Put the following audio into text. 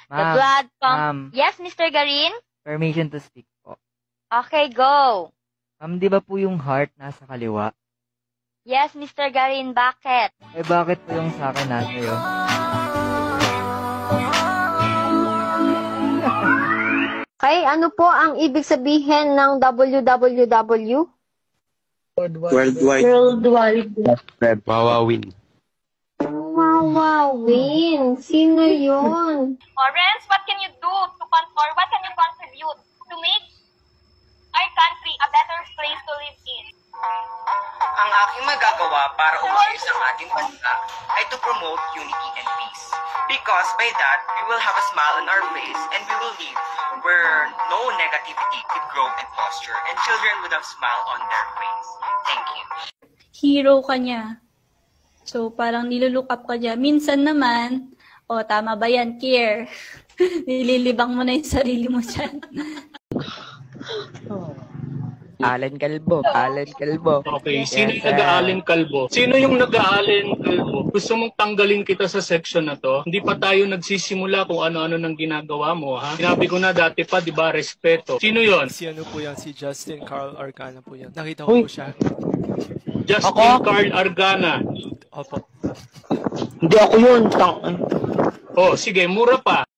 The Ma'am, blood from... ma'am. Yes, Mr. Garin? Permission to speak po. Okay, go. Ma'am, di ba po yung heart nasa kaliwa? Yes, Mr. Garin, bakit? Eh, bakit po yung sa akin nasa iyo? Okay, ano po ang ibig sabihin ng WWW? Worldwide. Wawawin. Wawawin. Sino yun? Lawrence, what can you do to what can you contribute to make our country a better place to live in? Ang aking magagawa para umayos ang ating bansa ay to promote unity and peace. Because by that, we will have a smile on our face and we will live where no negativity could grow and foster and children would have smile on their face. Thank you. Hero ka niya. So, parang nilulook up ka niya. Minsan naman, tama ba yan, care? Nililibang mo na yung sarili mo dyan. Alan Calvo. Okay, sino yung nag-aalin kalbo? Sino yung nag-aalin kalbo? Gusto mong tanggalin kita sa section na to? Hindi pa tayo nagsisimula kung ano-ano nang ginagawa mo, ha? Sinabi ko na dati pa, di ba, respeto. Sino yon? Si ano po yan, si Justin Carl Arcana po yan. Nakita ko po siya. Justin Carl Argana. Opo. Hindi ako yun. Oh, sige, mura pa.